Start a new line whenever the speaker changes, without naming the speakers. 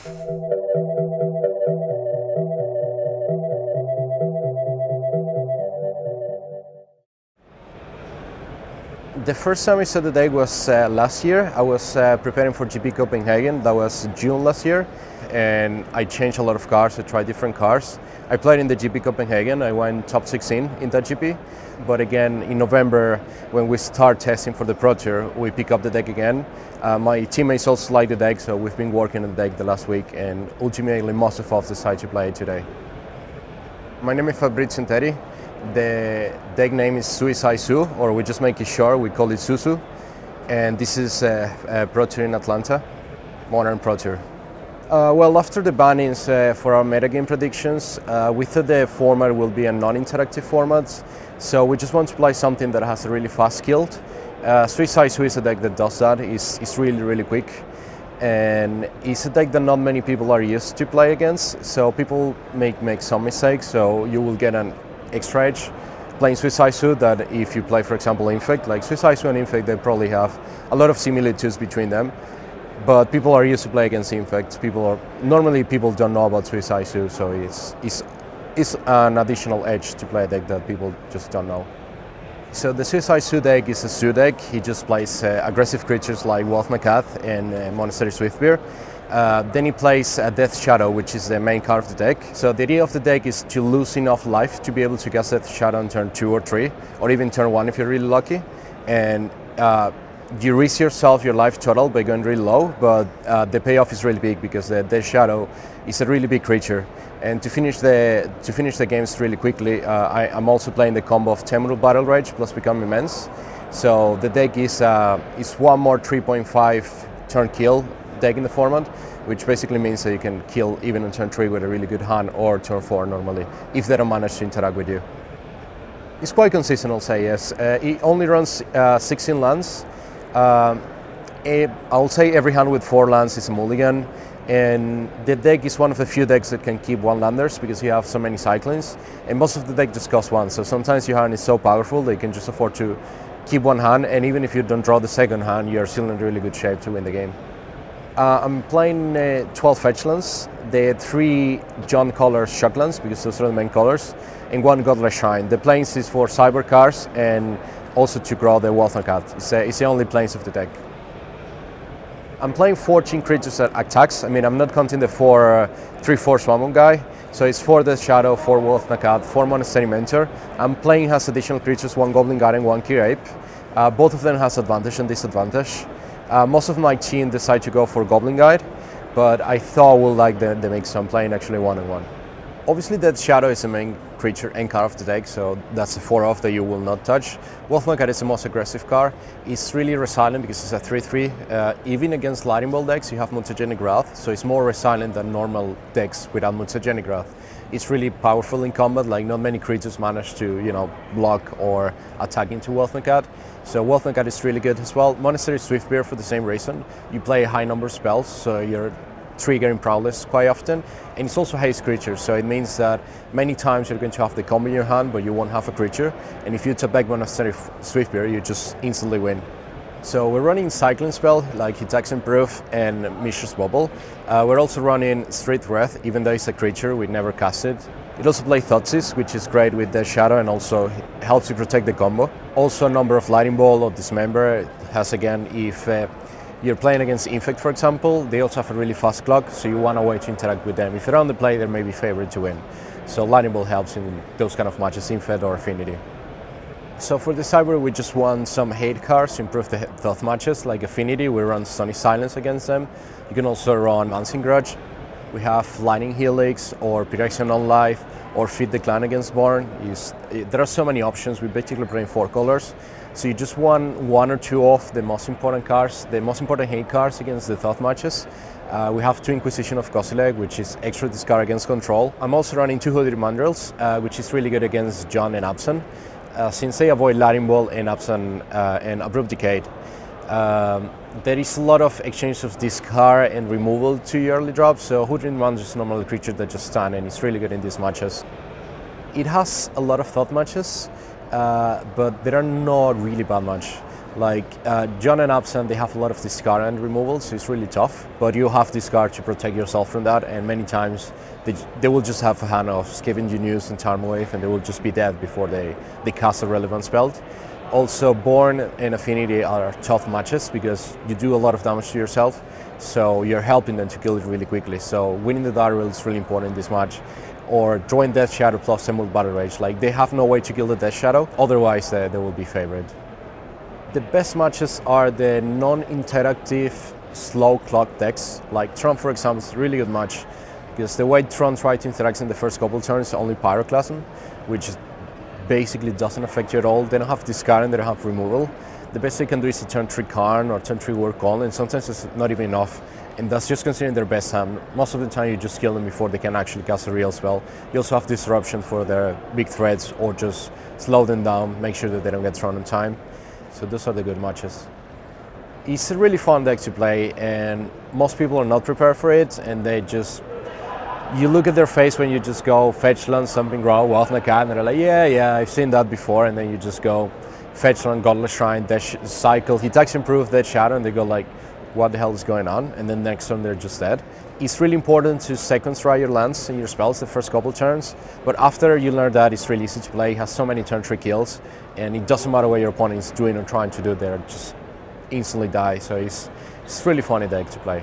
The first time I saw the deck was last year. I was preparing for GP Copenhagen. That was June last year, and I changed a lot of cars. I tried different cars. I played in the GP Copenhagen. I went top 16 in that GP. But again, in November, when we start testing for the Pro Tour, we pick up the deck again. My teammates also like the deck, so we've been working on the deck the last week, and ultimately most of us decided to play it today. My name is Fabrizio Interi. The deck name is Suicide Su, or we just make it short, we call it Susu. And this is a Pro Tour in Atlanta, Modern Pro Tour. Well, after the bannings for our metagame predictions, we thought the format will be a non-interactive format. So we just want to play something that has a really fast kill. Suicide Su is a deck that does that. It's really, really quick. And it's a deck that not many people are used to play against. So people make some mistakes, so you will get an extra edge playing Suicide Su that if you play, for example, Infect, like Suicide Su and Infect, they probably have a lot of similitudes between them. But people are used to play against Infect. Normally people don't know about Suicide Su, so it's an additional edge to play a deck that people just don't know. So the Suicide Su deck is a Su deck. He just plays aggressive creatures like Wolf Makath and Monastery Swiftbeard. Then he plays a Death Shadow, which is the main card of the deck. So the idea of the deck is to lose enough life to be able to cast Death Shadow on turn 2 or 3, or even turn 1 if you're really lucky. And you risk yourself your life total by going really low, but the payoff is really big because the Death Shadow is a really big creature. And to finish the games really quickly, I'm also playing the combo of Temporal Battle Rage plus Become Immense. So the deck is one more 3.5 turn kill deck in the format, which basically means that you can kill even on turn 3 with a really good hand, or turn 4 normally, if they don't manage to interact with you. It's quite consistent, I'll say, yes. It only runs 16 lands. I'll say every hand with 4 lands is a mulligan, and the deck is one of the few decks that can keep 1-landers because you have so many cyclings, and most of the deck just costs 1, so sometimes your hand is so powerful that you can just afford to keep 1 hand, and even if you don't draw the second hand, you're still in really good shape to win the game. I'm playing 12 fetch lands, the 3 John colors shocklands, because those are the main colors, and 1 Godless Shrine. The planes is for cyber cars and also to grow the Wolf Makath. It's the only planes of the deck. I'm playing 14 creatures that attacks. I mean, I'm not counting the 3/4 Swampon guy. So it's 4 Death Shadow, 4 Wolf Makath, 4 Monastery Mentor. I'm playing has additional creatures, 1 Goblin Guardian, 1 Kir Ape. Both of them has advantage and disadvantage. Most of my team decide to go for Goblin Guide, but I thought we'll like the mix, so I'm playing actually 1-1. Obviously Death Shadow is the main creature and card of the deck, so that's a 4-off that you will not touch. Wolf Makath is the most aggressive card. It's really resilient because it's a 3/3. Even against Lightning Bolt decks you have Mutagenic Wrath, so it's more resilient than normal decks without Mutagenic Wrath. It's really powerful in combat, like not many creatures manage to, block or attack into Wolf Makath. So Wolf Makath is really good as well. Monastery Swiftbeard for the same reason. You play a high number of spells, so you're triggering Prowlers quite often. And it's also haste creature, so it means that many times you're going to have the combo in your hand, but you won't have a creature. And if you tap back Monastery Swiftbeard, you just instantly win. So we're running Cycling Spell, like Hitax Improve and Mishra's Bubble. We're also running Street Wrath, even though it's a creature, we never cast it. It also plays Thoughtseize, which is great with the Shadow and also helps you protect the combo. Also a number of Lightning Bolt or Dismember. It has, again, if you're playing against Infect, for example, they also have a really fast clock, so you want a way to interact with them. If you're on the play, they may be favored to win. So Lightning Bolt helps in those kind of matches, Infect or Affinity. So for the Cyber, we just want some hate cards to improve the Thoth matches, like Affinity. We run Sonic Silence against them. You can also run Dancing Grudge. We have Lightning Helix or Pyrexian on Life or Feed the Clan against Born. There are so many options. We basically play in 4 colors. So you just want 1 or 2 of the most important cards, the most important hate cards against the Thoth matches. We have 2 Inquisition of Kozilek, which is extra discard against control. I'm also running 2 Hooded Mandrills, which is really good against John and Abson. Since they avoid Lightning Bolt and Abson and Abrupt Decay, there is a lot of exchange of discard and removal to your early drop, so Hooded Mandrills is normally a creature that just stand, and it's really good in these matches. It has a lot of Thoth matches, but there are not really bad matches. Like John and Absent, they have a lot of discard and removal, so it's really tough. But you have discard to protect yourself from that, and many times they will just have a hand of Scavenge News and Charm Wave, and they will just be dead before they cast a relevant spell. Also, Born and Affinity are tough matches because you do a lot of damage to yourself, so you're helping them to kill it really quickly. So winning the Dark Rule is really important in this match. Or drawing Death Shadow plus Emerald Battle Rage. Like, they have no way to kill the Death Shadow, otherwise they will be favored. The best matches are the non-interactive slow clock decks. Like Tron, for example, is a really good match because the way Tron tries to interact in the first couple turns is only Pyroclasm, which basically doesn't affect you at all. They don't have discard and they don't have removal. The best they can do is to turn 3 Karn or turn 3 Work On, and sometimes it's not even enough. And that's just considering their best hand. Most of the time you just kill them before they can actually cast a real spell. You also have Disruption for their big threats, or just slow them down, make sure that they don't get thrown in time. So those are the good matches. It's a really fun deck to play, and most people are not prepared for it, and you look at their face when you just go Fetchland, Something Grow, Wealth Nakat, and they're like, yeah, I've seen that before, and then you just go Fetchland, Godless Shrine, Cycle, he attacks Improve, Dead Shadow, and they go like, what the hell is going on? And then next turn they're just dead. It's really important to second strike your lands and your spells the first couple turns, but after you learn that, it's really easy to play. It has so many turn 3 kills, and it doesn't matter what your opponent is doing or trying to do, they'll just instantly die. So it's really funny deck to play.